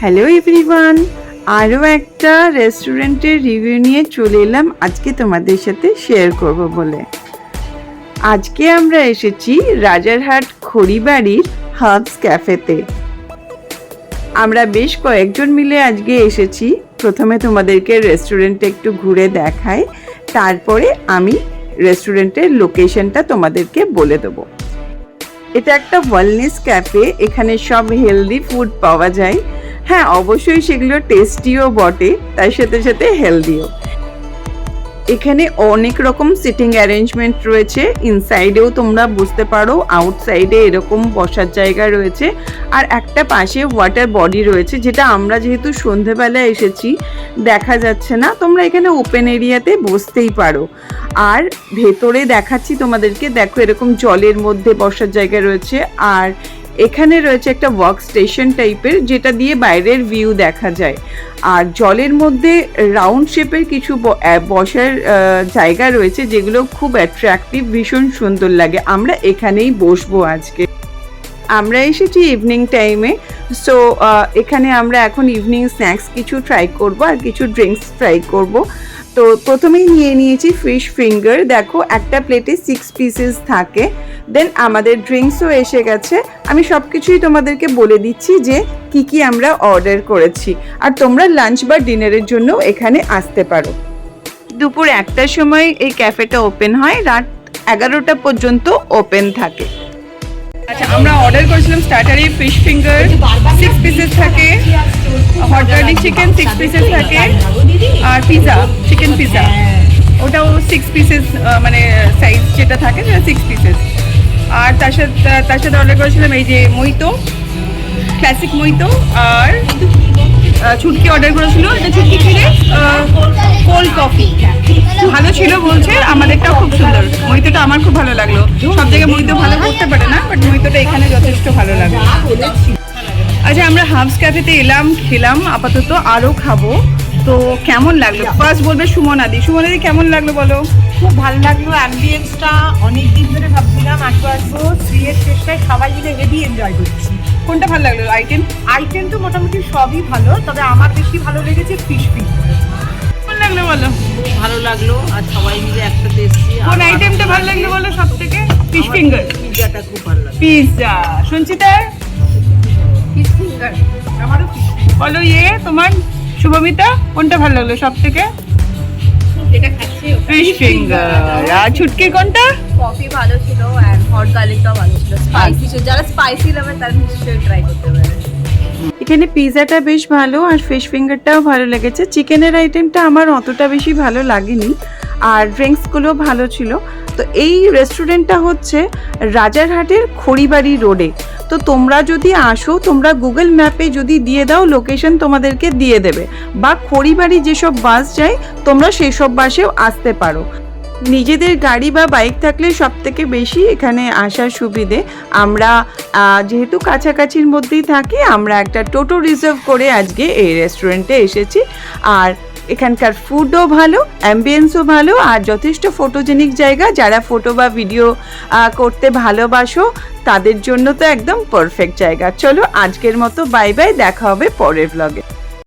Hello everyone, আরও একটা রেস্টুরেন্টের রিভিউ নিয়ে চলে এলাম আজকে তোমাদের সাথে শেয়ার করব বলে। আজকে আমরা এসেছি রাজারহাট খড়িবাড়ির হার্বস ক্যাফেতে। আমরা বেশ কয়েকজন মিলে আজকে এসেছি। প্রথমে তোমাদেরকে রেস্টুরেন্টে একটু ঘুরে দেখাই, তারপরে আমি রেস্টুরেন্টের লোকেশনটা তোমাদেরকে বলে দেবো। এটা একটা ওয়েলনেস ক্যাফে, এখানে সব হেলদি ফুড পাওয়া যায়। হ্যাঁ, অবশ্যই সেগুলো টেস্টিও বটে, তার সাথে সাথে হেলদিও। এখানে অনেক রকম সিটিং অ্যারেঞ্জমেন্ট রয়েছে, ইনসাইডেও তোমরা বুঝতে পারো, আউটসাইডে এরকম বসার জায়গা রয়েছে, আর একটা পাশে ওয়াটার বডি রয়েছে, যেটা আমরা যেহেতু সন্ধেবেলা এসেছি দেখা যাচ্ছে না। তোমরা এখানে ওপেন এরিয়াতে বসতেই পারো। আর ভেতরে দেখাচ্ছি তোমাদেরকে, দেখো এরকম জলের মধ্যে বসার জায়গা রয়েছে, আর এখানে রয়েছে একটা ওয়ার্ক স্টেশন টাইপের, যেটা দিয়ে বাইরের ভিউ দেখা যায়। আর জলের মধ্যে রাউন্ড শেপের কিছু বসার জায়গা রয়েছে, যেগুলো খুব অ্যাট্রাকটিভ, ভীষণ সুন্দর লাগে। আমরা এখানেই বসবো আজকে। আমরা এসেছি ইভিনিং টাইমে, সো এখানে আমরা এখন ইভিনিং স্ন্যাক্স কিছু ট্রাই করব আর কিছু ড্রিঙ্কস ট্রাই করব। তো প্রথমেই নিয়ে নিয়েছি ফিশ ফিঙ্গার। দেখো একটা প্লেটে 6 পিসেস থাকে। দেন আমাদের ড্রিঙ্কসও এসে গেছে। আমি সব কিছুই তোমাদেরকে বলে দিচ্ছি যে কি কি আমরা অর্ডার করেছি, আর তোমরা লাঞ্চ বা ডিনারের জন্য এখানে আসতে পারো। দুপুর 1টার সময় এই ক্যাফেটা ওপেন হয়, রাত 11টা পর্যন্ত ওপেন থাকে। আচ্ছা, আমরা অর্ডার করেছিলাম স্টার্টারে ফিশ ফিঙ্গার 6 পিসেস থাকে, হট গার্লিক চিকেন 6 পিসেস থাকে, আর পিৎজা, চিকেন পিৎজা ওটাও 6 পিসেস, মানে সাইজ যেটা থাকে সেটা 6 পিসেস। আর তার সাথে অর্ডার করেছিলাম এই যে মইতো, ক্লাসিক মইতো, আর ছুটকি অর্ডার করেছিল। এটা ছুটকি ছিলে কোল্ড কফি, ভালো ছিল বলছে, আমাদেরটাও খুব সুন্দর। মইতোটা আমার খুব ভালো লাগলো। সব জায়গায় মইতো ভালো করতে পারে না, বাট মইতোটা এখানে যথেষ্ট ভালো লাগলো। আচ্ছা, আমরা হার্বস ক্যাফেতে এলাম, খেলাম, আপাতত আরও খাবো। তো কেমন লাগলো ফার্স্ট বলবে সুমনাদি। সুমনাদি কেমন লাগলো বলো? খুব ভালো লাগলো। অ্যাম্বিয়েন্সটা অনেকদিন ধরে ভাবছিলাম আসবো। স্ত্রীর চেষ্টায় সবাই মিলে হেভি এনজয় করছি। কোনটা ভালো লাগলো? আইটেম তো মোটামুটি সবই ভালো, তবে আমার বেশি ভালো লেগেছে ফিশ ফিঙ্গার। কেমন লাগলো বলো? খুব ভালো লাগলো, আর সবাই মিলে একসাথে এসেছি। কোন আইটেমটা ভালো লাগলো বলো সব থেকে? Fish finger. পিৎজাটা খুব ভালো লাগলো। পিৎজা। সঞ্চিতা? Fish finger. আমারও বলো তোমার শুভমিতা কোনটা ভালো লাগলো সব থেকে? যেটা খাচ্ছি ফিশ ফিঙ্গার। আর ছুটকি কোনটা? কফি ভালো ছিল, এন্ড হট গার্লিকটাও ভালো ছিল। স্পাইসি ছিল, যারা স্পাইসি লাভার তারা নিশ্চয়ই ট্রাই করতে পারে। এখানে পিৎজাটা বেশ ভালো, আর ফিশ ফিঙ্গারটাও ভালো লেগেছে। চিকেনের আইটেমটা আমার অতটা বেশি ভালো লাগেনি, আর ড্রিঙ্কসগুলো ভালো ছিল। তো এই রেস্টুরেন্টটা হচ্ছে রাজারহাটের খড়িবাড়ি রোডে। তো তোমরা যদি আসো, তোমরা গুগল ম্যাপে যদি দিয়ে দাও লোকেশন তোমাদেরকে দিয়ে দেবে, বা খড়িবাড়ি যেসব বাস যায় তোমরা সেসব বাসেও আসতে পারো। নিজেদের গাড়ি বা বাইক থাকলে সব থেকে বেশি এখানে আসার সুবিধে। আমরা যেহেতু কাছাকাছির মধ্যেই থাকি, আমরা একটা টোটো রিজার্ভ করে আজকে এই রেস্টুরেন্টে এসেছি। আর এখানকার ফুডও ভালো, অ্যাম্বিয়েন্সও ভালো, আর যথেষ্ট ফটোজেনিক জায়গা। যারা ফটো বা ভিডিও করতে ভালোবাসো তাদের জন্য তো একদম পারফেক্ট জায়গা। চলো আজকের মতো বাই বাই, দেখা হবে পরের ব্লগে।